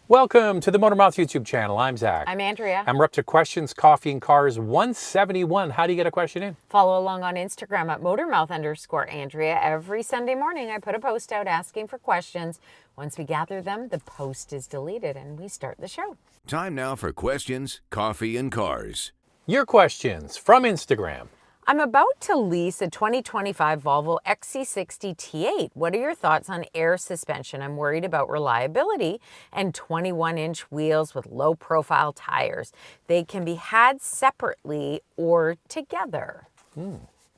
Welcome to the Motor Mouth YouTube channel. I'm Zach. I'm Andrea. And we're up to Questions, Coffee, and Cars 171. How do you get a question in? Follow along on Instagram at motormouth_Andrea. Every Sunday morning, I put a post out asking for questions. Once we gather them, the post is deleted and we start the show. Time now for Questions, Coffee, and Cars. Your questions from Instagram. I'm about to lease a 2025 Volvo XC60 T8. What are your thoughts on air suspension? I'm worried about reliability and 21-inch wheels with low-profile tires. They can be had separately or together.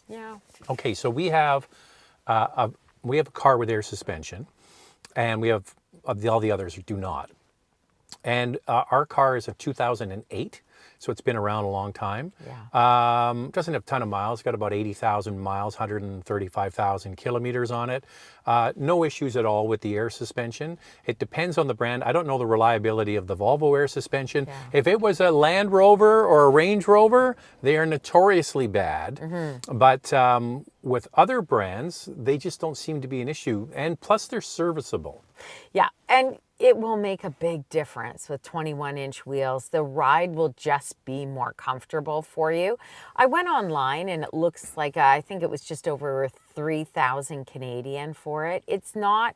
Yeah. Okay, so we have a car with air suspension, and we have all the others do not. And our car is a 2008. So it's been around a long time. Yeah. Doesn't have a ton of miles. Got about 80,000 miles, 135,000 kilometers on it. No issues at all with the air suspension. It depends on the brand. I don't know the reliability of the Volvo air suspension. Yeah. If it was a Land Rover or a Range Rover, they are notoriously bad. But with other brands, they just don't seem to be an issue. And plus, they're serviceable. Yeah, and it will make a big difference with 21-inch wheels. The ride will just be more comfortable for you. I went online and it looks like I think it was just over 3,000 Canadian for it. It's not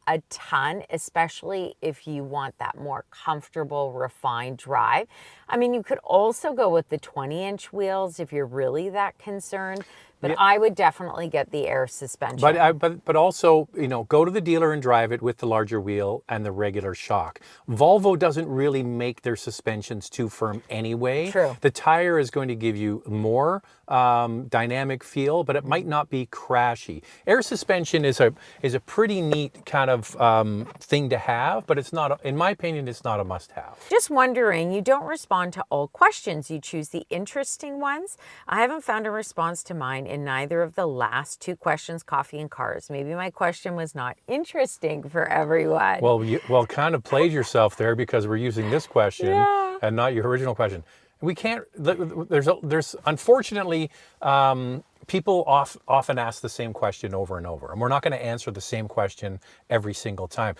a ton, especially if you want that more comfortable, refined drive. I mean, you could also go with the 20-inch wheels if you're really that concerned. But yeah, I would definitely get the air suspension. But also, you know, go to the dealer and drive it with the larger wheel and the regular shock. Volvo doesn't really make their suspensions too firm anyway. True. The tire is going to give you more dynamic feel, but it might not be crashy. Air suspension is a pretty neat kind of thing to have, but it's not, in my opinion, it's not a must-have. Just wondering, you don't respond to all questions. You choose the interesting ones. I haven't found a response to mine in neither of the last two questions, Coffee and Cars. Maybe my question was not interesting for everyone. Well, you kind of played yourself there because we're using this question and not your original question. We can't, there's unfortunately, people often ask the same question over and over, and we're not going to answer the same question every single time.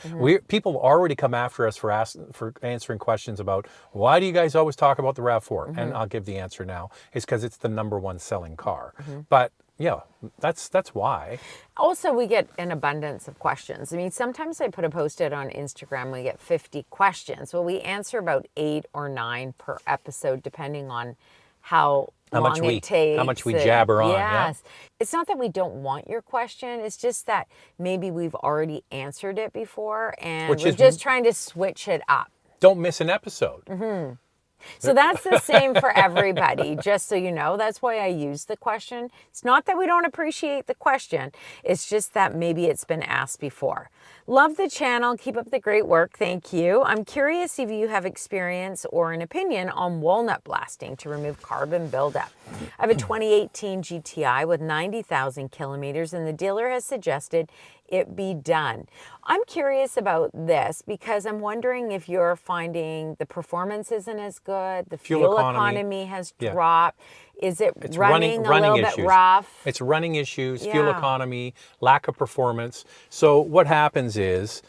People already come after us for answering questions about, why do you guys always talk about the RAV4? And I'll give the answer now. It's because it's the #1 selling car. But yeah, that's why. Also, we get an abundance of questions. I mean, sometimes I put a post out on Instagram, we get 50 questions. Well, we answer about 8 or 9 per episode, depending on how long it takes. How much we jabber on. Yes. Yeah. It's not that we don't want your question. It's just that maybe we've already answered it before and we're just trying to switch it up. Don't miss an episode. So that's the same for everybody, just so you know. That's why I use the question. It's not that we don't appreciate the question. It's just that maybe it's been asked before. Love the channel. Keep up the great work. Thank you. I'm curious if you have experience or an opinion on walnut blasting to remove carbon buildup. I have a 2018 GTI with 90,000 kilometers, and the dealer has suggested it be done. I'm curious about this because I'm wondering if you're finding the performance isn't as good, the fuel economy has dropped. Is it's running a little bit rough? It's running issues, fuel economy, lack of performance. So what happens is,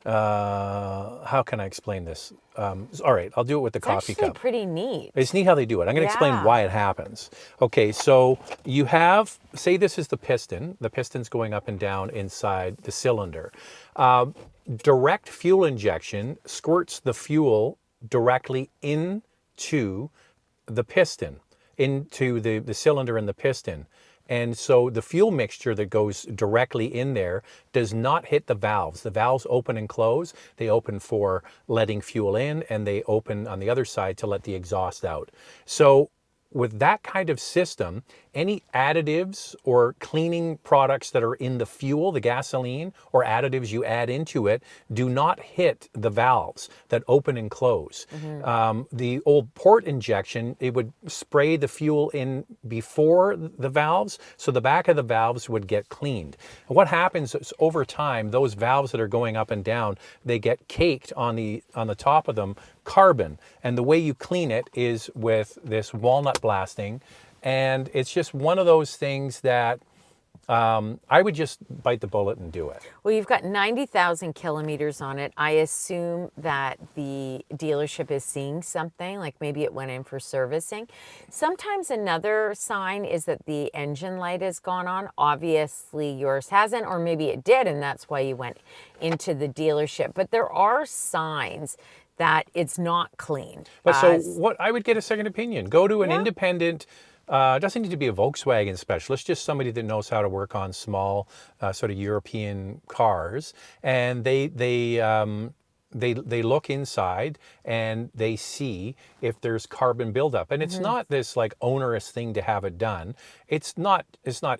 how can I explain this? All right, I'll do it with the coffee cup. It's pretty neat. It's neat how they do it. I'm going to explain why it happens. Okay, so you have, say this is the piston. The piston's going up and down inside the cylinder. Direct fuel injection squirts the fuel directly into the piston, into the cylinder and the piston. And so the fuel mixture that goes directly in there does not hit the valves. The valves open and close. They open for letting fuel in, and they open on the other side to let the exhaust out. So with that kind of system, any additives or cleaning products that are in the fuel, the gasoline, or additives you add into it, do not hit the valves that open and close. The old port injection, it would spray the fuel in before the valves, so the back of the valves would get cleaned. And what happens is over time, those valves that are going up and down, they get caked on the top of them carbon. And the way you clean it is with this walnut blasting. And it's just one of those things that I would just bite the bullet and do it. Well, you've got 90,000 kilometers on it. I assume that the dealership is seeing something, like maybe it went in for servicing. Sometimes another sign is that the engine light has gone on. Obviously yours hasn't, or maybe it did, and that's why you went into the dealership. But there are signs that it's not clean. But so what, I would get a second opinion. Go to an Yeah. independent, doesn't need to be a Volkswagen specialist, just somebody that knows how to work on small sort of European cars. And they look inside and they see if there's carbon buildup. And it's not this like onerous thing to have it done. It's not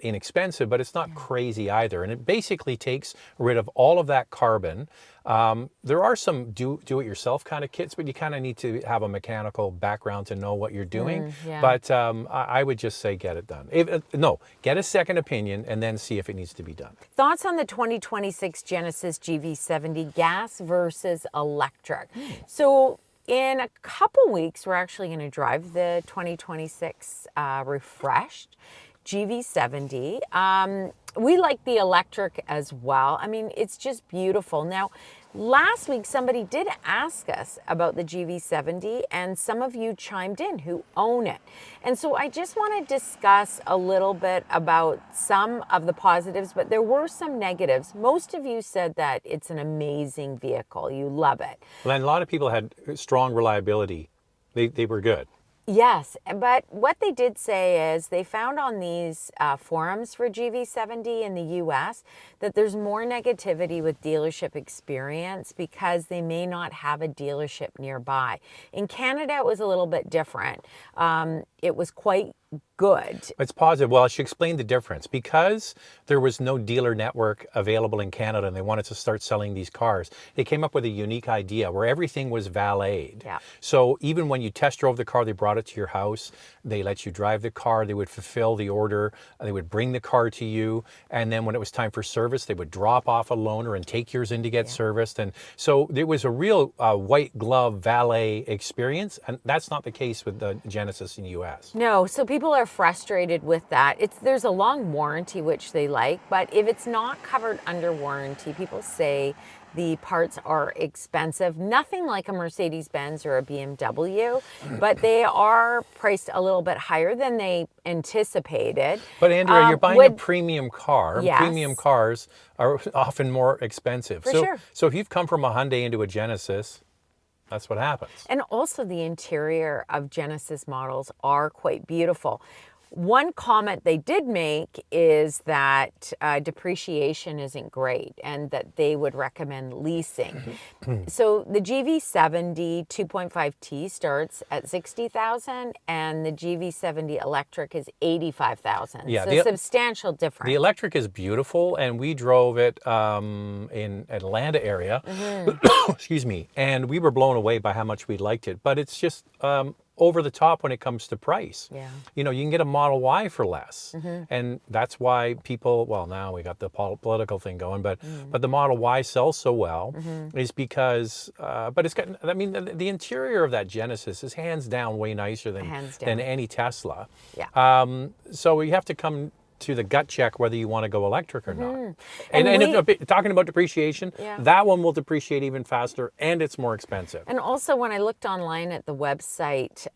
inexpensive, but it's not crazy either. And it basically takes rid of all of that carbon. There are some do-it-yourself kind of kits, but you kind of need to have a mechanical background to know what you're doing. Yeah. But I would just say get it done. No, get a second opinion and then see if it needs to be done. Thoughts on the 2026 Genesis GV70 gas versus electric? So in a couple weeks, we're actually going to drive the 2026 refreshed GV70. We like the electric as well. I mean, it's just beautiful. Now, last week, somebody did ask us about the GV70, and some of you chimed in who own it. And so I just want to discuss a little bit about some of the positives, but there were some negatives. Most of you said that it's an amazing vehicle. You love it. And a lot of people had strong reliability. They were good. Yes, but what they did say is they found on these forums for GV70 in the US that there's more negativity with dealership experience because they may not have a dealership nearby. In Canada, it was a little bit different. It was quite good. It's positive. Well, I should explain the difference. Because there was no dealer network available in Canada and they wanted to start selling these cars, they came up with a unique idea where everything was valeted. Yeah. So even when you test drove the car, they brought it to your house, they let you drive the car, they would fulfill the order, they would bring the car to you, and then when it was time for service, they would drop off a loaner and take yours in to get serviced. And so there was a real white glove valet experience, and that's not the case with the Genesis in the US. No, so people are frustrated with that. There's a long warranty, which they like, but if it's not covered under warranty, people say the parts are expensive. Nothing like a Mercedes-Benz or a BMW, but they are priced a little bit higher than they anticipated. But Andrea, you're buying a premium car. Yes. Premium cars are often more expensive. For sure. So if you've come from a Hyundai into a Genesis, that's what happens. And also the interior of Genesis models are quite beautiful. One comment they did make is that depreciation isn't great and that they would recommend leasing. So the GV70 2.5T starts at $60,000 and the GV70 electric is $85,000. Yeah, so substantial difference. The electric is beautiful, and we drove it in Atlanta area, excuse me, and we were blown away by how much we liked it. But it's just over the top when it comes to price. Yeah. You know, you can get a Model Y for less. And that's why people, well, now we got the political thing going, but the Model Y sells so well is because, but it's got, I mean, the interior of that Genesis is hands down way nicer than any Tesla. Yeah. So you have to come to the gut check whether you want to go electric or not. And talking about depreciation, that one will depreciate even faster and it's more expensive. And also when I looked online at the website,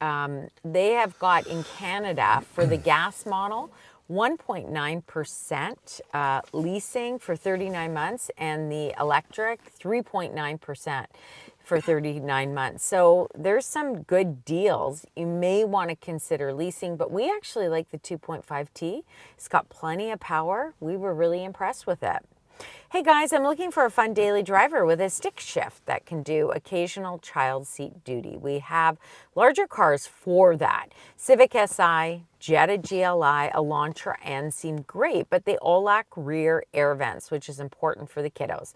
they have got in Canada for the gas model 1.9% leasing for 39 months and the electric 3.9% for 39 months. So there's some good deals. You may want to consider leasing, but we actually like the 2.5T. It's got plenty of power. We were really impressed with it. Hey guys, I'm looking for a fun daily driver with a stick shift that can do occasional child seat duty. We have larger cars for that. Civic Si, Jetta GLI, Elantra N seem great, but they all lack rear air vents, which is important for the kiddos.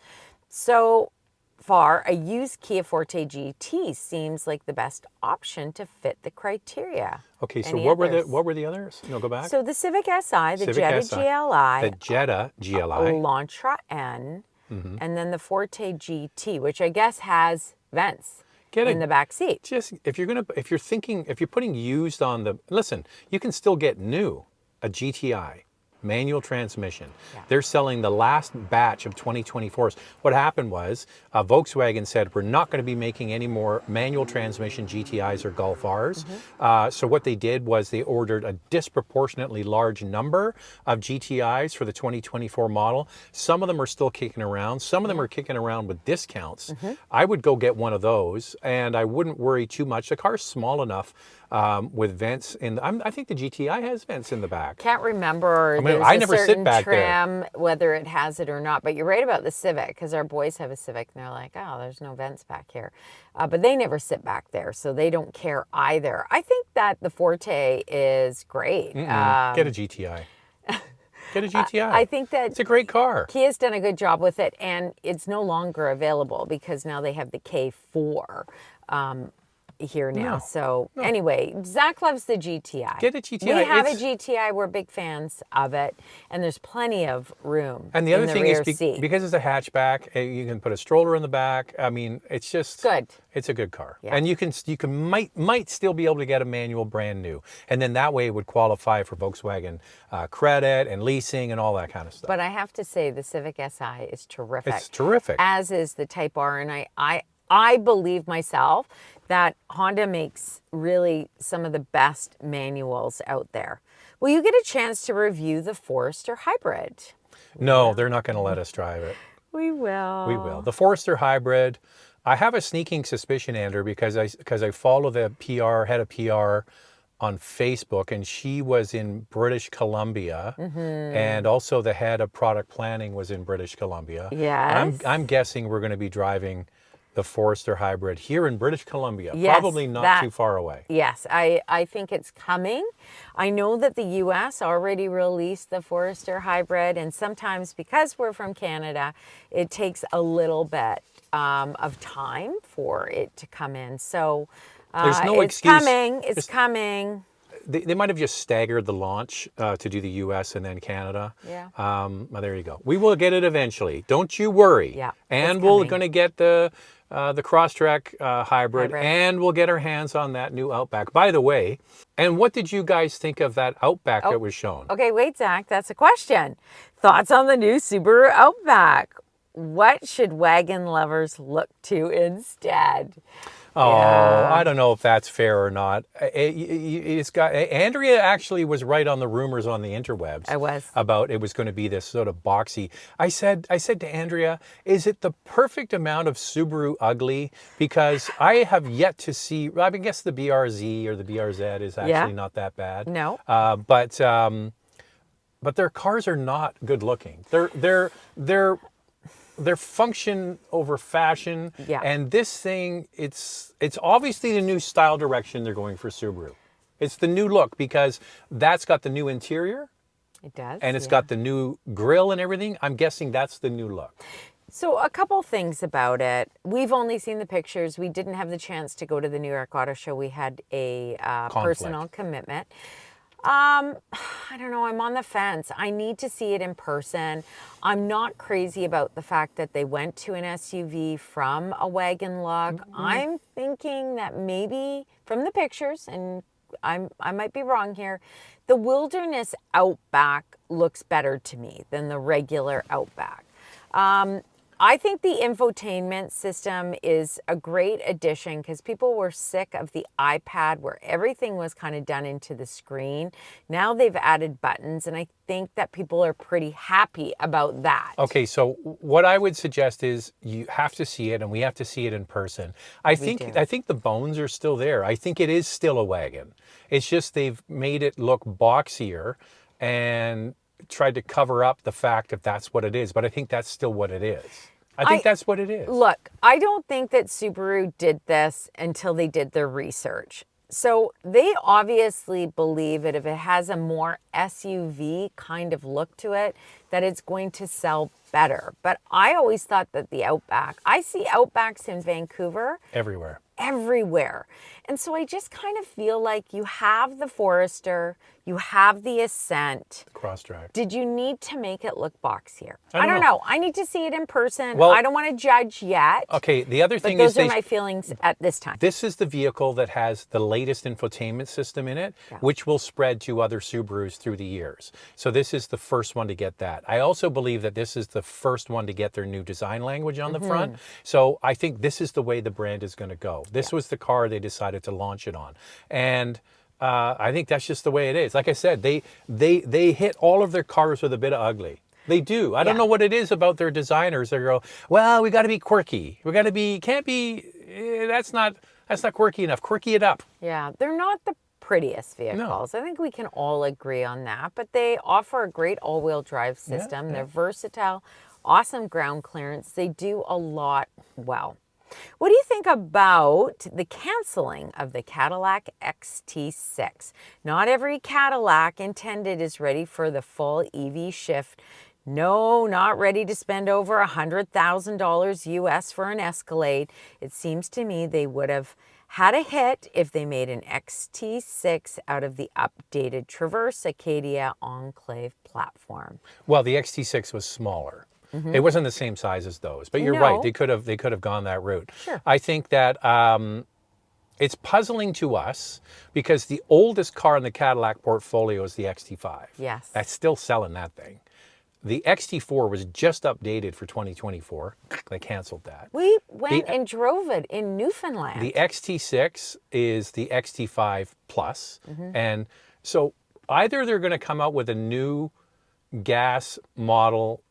So far, a used Kia Forte GT seems like the best option to fit the criteria. Okay, so what were the others? No, go back. So the Civic Si, the Jetta GLI, the Jetta GLI, Elantra N, and then the Forte GT, which I guess has vents in the back seat. Just if you're putting used on the, listen, you can still get new, a GTI. manual transmission. Yeah. They're selling the last batch of 2024s. What happened was Volkswagen said, we're not going to be making any more manual transmission GTIs or Golf Rs. So what they did was they ordered a disproportionately large number of GTIs for the 2024 model. Some of them are still kicking around. Some of them are kicking around with discounts. I would go get one of those, and I wouldn't worry too much. The car's small enough with vents in. I think the GTI has vents in the back. Can't remember. I mean, There's I a never sit certain back there. trim, whether it has it or not. But you're right about the Civic, because our boys have a Civic, and they're like, oh, there's no vents back here. But they never sit back there, so they don't care either. I think that the Forte is great. Get a GTI. Get a GTI. I think that it's a great car. Kia's done a good job with it, and it's no longer available because now they have the K4 here now. Anyway, Zach loves the GTI. Get a GTI. We have a GTI. We're big fans of it, and there's plenty of room. And the other in the thing rear is seat. because it's a hatchback, you can put a stroller in the back. I mean, it's just Good. It's a good car, Yeah. and you might still be able to get a manual brand new, and then that way it would qualify for Volkswagen credit and leasing and all that kind of stuff. But I have to say, the Civic Si is terrific. It's terrific. As is the Type R, and I believe myself that Honda makes really some of the best manuals out there. Will you get a chance to review the Forester Hybrid? No, they're not going to let us drive it. We will. We will. The Forester Hybrid. I have a sneaking suspicion, Andrew, because I follow the head of PR on Facebook, and she was in British Columbia, and also the head of product planning was in British Columbia. Yes. I'm guessing we're going to be driving the Forester Hybrid here in British Columbia, Yes, probably not too far away. Yes, I think it's coming. I know that the US already released the Forester Hybrid, and sometimes because we're from Canada, it takes a little bit of time for it to come in. So There's no it's excuse. coming. It's coming. They might have just staggered the launch to do the U.S. and then Canada. Yeah. Well, there you go. We will get it eventually. Don't you worry. Yeah, And it's we're coming. going to get the Crosstrek hybrid, and we'll get our hands on that new Outback. By the way, and what did you guys think of that Outback that was shown? Okay, wait, Zach, that's a question. Thoughts on the new Subaru Outback? What should wagon lovers look to instead? Oh, Yeah. I don't know if that's fair or not. Andrea actually was right on the rumors on the interwebs. I was. About it was going to be this sort of boxy. I said to Andrea, is it the perfect amount of Subaru ugly? Because I have yet to see. I guess the BRZ or the BRZ is actually not that bad. No. But their cars are not good looking. They're function over fashion. Yeah. And this thing, it's obviously the new style direction they're going for Subaru. It's the new look because that's got the new interior. It does. And it's got the new grille and everything. I'm guessing that's the new look. So a couple things about it. We've only seen the pictures. We didn't have the chance to go to the New York Auto Show. We had a personal commitment. I don't know. I'm on the fence. I need to see it in person. I'm not crazy about the fact that they went to an SUV from a wagon look. I'm thinking that maybe from the pictures, and I might be wrong here, the Wilderness Outback looks better to me than the regular Outback. I think the infotainment system is a great addition because people were sick of the iPad where everything was kind of done into the screen. Now they've added buttons, and I think that people are pretty happy about that. Okay, so what I would suggest is you have to see it, and we have to see it in person. I think the bones are still there. I think it is still a wagon. It's just they've made it look boxier and tried to cover up the fact that that's what it is. But I think that's still what it is. I think that's what it is. Look, I don't think that Subaru did this until they did their research. So they obviously believe that if it has a more SUV kind of look to it, that it's going to sell better. But I always thought that the Outback, I see Outbacks in Vancouver everywhere. And so I just kind of feel like you have the Forester, you have the Ascent. Cross-track. Did you need to make it look boxier? I don't know. I need to see it in person. Well, I don't want to judge yet. Okay, the other thing but is those are my feelings at this time. This is the vehicle that has the latest infotainment system in it, which will spread to other Subarus through the years. So this is the first one to get that. I also believe that this is the first one to get their new design language on the front. So I think this is the way the brand is going to go. This was the car they decided to launch it on. And I think that's just the way it is. Like I said, they hit all of their cars with a bit of ugly. They do. I don't know what it is about their designers. They go, well, we got to be quirky. We got to be, can't be, that's not quirky enough. Quirky it up. Yeah, they're not the prettiest vehicles. No. I think we can all agree on that, but they offer a great all-wheel drive system. They're versatile, awesome ground clearance. They do a lot well. What do you think about the canceling of the Cadillac XT6? Not every Cadillac intended is ready for the full EV shift. No, not ready to spend over $100,000 US for an Escalade. It seems to me they would have had a hit if they made an XT6 out of the updated Traverse Acadia Enclave platform. Well, the XT6 was smaller. It wasn't the same size as those, but you're right. They could have gone that route. Sure. I think that it's puzzling to us because the oldest car in the Cadillac portfolio is the XT5. Yes. That's still selling that thing. The XT4 was just updated for 2024. They canceled that. We went and drove it in Newfoundland. The XT6 is the XT5 Plus. And so either they're going to come out with a new gas model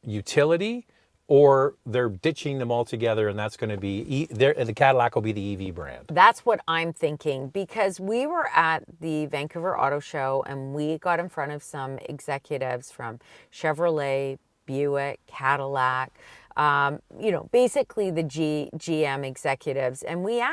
utility, or they're ditching them all together, and that's going to be the Cadillac will be the EV brand. That's what I'm thinking, because we were at the Vancouver Auto Show and we got in front of some executives from Chevrolet, Buick, Cadillac, basically the GM executives. And we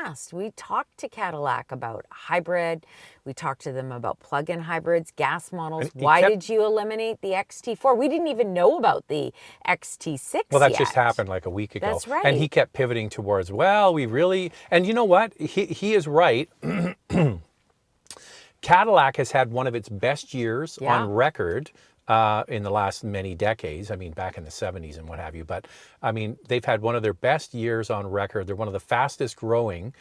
talked to Cadillac about hybrid. We talked to them about plug-in hybrids, gas models. Why did you eliminate the XT4? We didn't even know about the XT6 Well, that yet. just happened like a week ago. That's right. And he kept pivoting towards, and you know what? He is right. Cadillac has had one of its best years on record in the last many decades. I mean, back in the 70s and what have you. But, I mean, they've had one of their best years on record. They're one of the fastest growing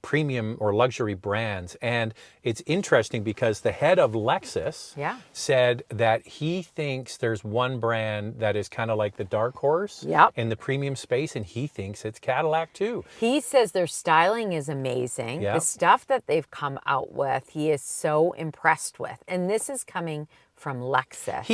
premium or luxury brands. And it's interesting because the head of Lexus said that he thinks there's one brand that is kind of like the dark horse in the premium space, and he thinks it's Cadillac too. He says their styling is amazing. The stuff that they've come out with, he is so impressed with. And this is coming from Lexus.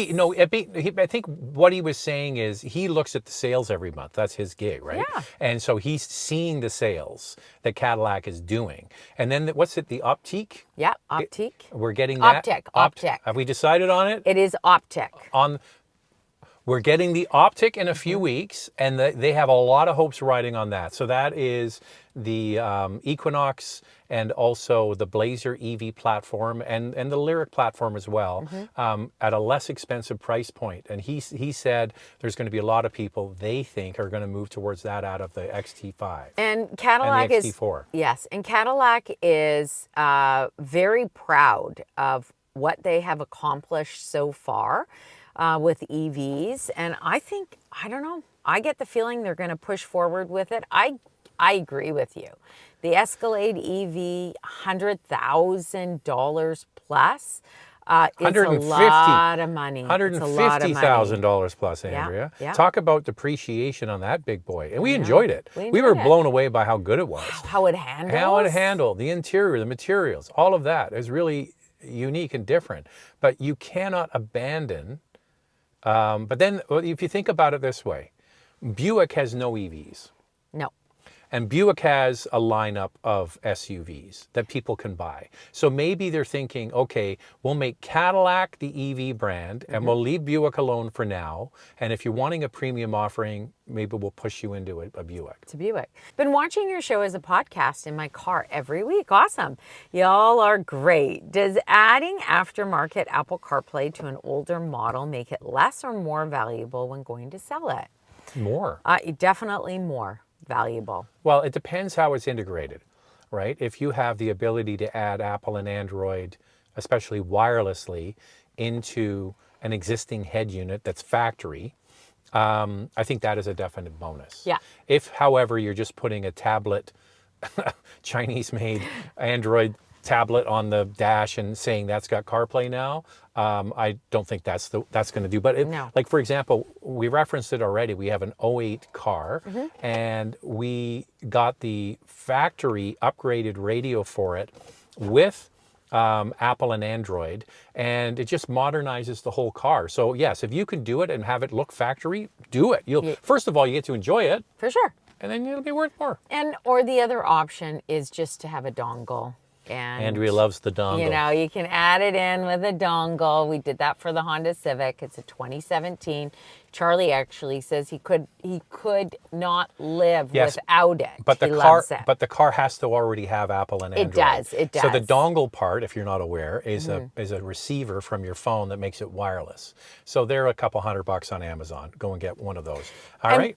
I think what he was saying is he looks at the sales every month. That's his gig, right? Yeah. And so he's seeing the sales that Cadillac is doing. And then what's it, the Optique? Yeah, Optique. We're getting that. Optic. Have we decided on it? It is Optic. We're getting the Optic in a few weeks, and they have a lot of hopes riding on that. So that is the Equinox and also the Blazer EV platform and the Lyric platform as well, at a less expensive price point. And he said there's going to be a lot of people they think are going to move towards that out of the XT5. And Cadillac and the XT4. And Cadillac is very proud of what they have accomplished so far with EVs. And I don't know, I get the feeling they're going to push forward with it. I agree with you. The Escalade EV, $100,000 plus. It's a lot of money. $150,000 plus, Andrea. Yeah. Talk about depreciation on that big boy. And we enjoyed it. We were blown away by how good it was. How it handles. How it handled, the interior, the materials, all of that is really unique and different. But you cannot abandon. But then if you think about it this way, Buick has no EVs. No. And Buick has a lineup of SUVs that people can buy. So maybe they're thinking, okay, we'll make Cadillac the EV brand and we'll leave Buick alone for now. And if you're wanting a premium offering, maybe we'll push you into a Buick. It's a Buick. Been watching your show as a podcast in my car every week. Awesome. Y'all are great. Does adding aftermarket Apple CarPlay to an older model make it less or more valuable when going to sell it? More. Definitely more valuable. Well, it depends how it's integrated, right? If you have the ability to add Apple and Android, especially wirelessly, into an existing head unit that's factory, I think that is a definite bonus. Yeah. If, however, you're just putting a tablet, Chinese-made Android tablet on the dash and saying that's got CarPlay now, I don't think that's going to do. But No. like, for example, we referenced it already. We have an '08 car, and we got the factory upgraded radio for it with Apple and Android, and it just modernizes the whole car. So yes, if you can do it and have it look factory, do it. First of all, you get to enjoy it, For sure. and then it'll be worth more. Or the other option is just to have a dongle. And Andrea loves the dongle. you know, you can add it in with a dongle. We did that for the Honda Civic. It's a 2017. Charlie actually says he could not live Yes, without it. But He the car, loves it. but the car has to already have Apple and Android. It does. So the dongle part, if you're not aware, is a receiver from your phone that makes it wireless. So they're a couple $100 on Amazon. Go and get one of those. All right,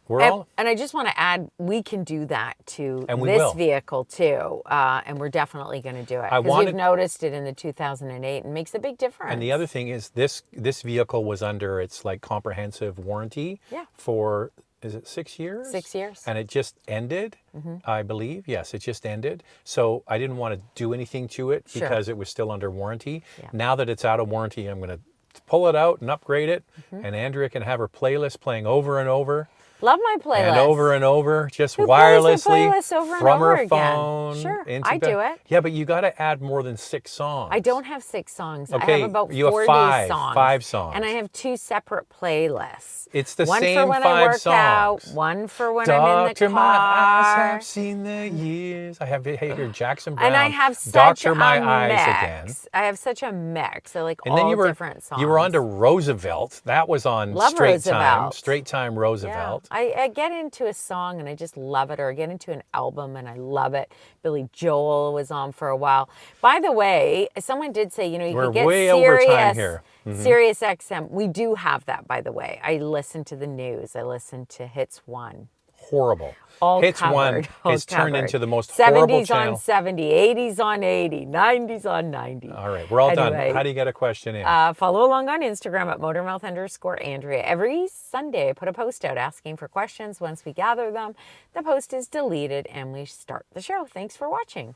And I just want to add, we can do that to And we this will. vehicle too, and we're definitely going to do it because we've noticed it in the 2008 and makes a big difference. And the other thing is this vehicle was under its like comprehensive warranty for, is it 6 years? 6 years. And it just ended, I believe. Yes, it just ended. So I didn't want to do anything to it because it was still under warranty. Yeah. Now that it's out of warranty, I'm going to pull it out and upgrade it. And Andrea can have her playlist playing over and over. Love my playlist. And over, just Who plays their wirelessly playlist over and from over her again? phone. Sure, into I bed. do it. Yeah, but you got to add more than 6 songs. I don't have 6 songs. I Okay, have about you have 40 five, songs. 5 songs. And I have 2 separate playlists. It's the one same for when 5 I work songs. out, one for when I'm in the Doctor, my eyes car. have seen the years. I have here Jackson Brown. And I have such Doctor, a my mix. eyes again. I have such a mix. I like And all then different songs. you were on to Roosevelt. That was on Love Straight Time. Roosevelt. Straight Time Roosevelt. Yeah. I get into a song and I just love it, or I get into an album and I love it. Billy Joel was on for a while. By the way, someone did say, you know, you We're could get way over Sirius, time here. Sirius XM. We do have that, by the way. I listen to the news. I listen to Hits 1. Horrible. All Hits covered, 1 all is turned covered. into the most horrible 70s channel. on 70, 80s on 80, 90s on 90. All right, we're all Anyway, done. How do you get a question in? Follow along on Instagram at motormouth_Andrea. Every Sunday, I put a post out asking for questions. Once we gather them, the post is deleted and we start the show. Thanks for watching.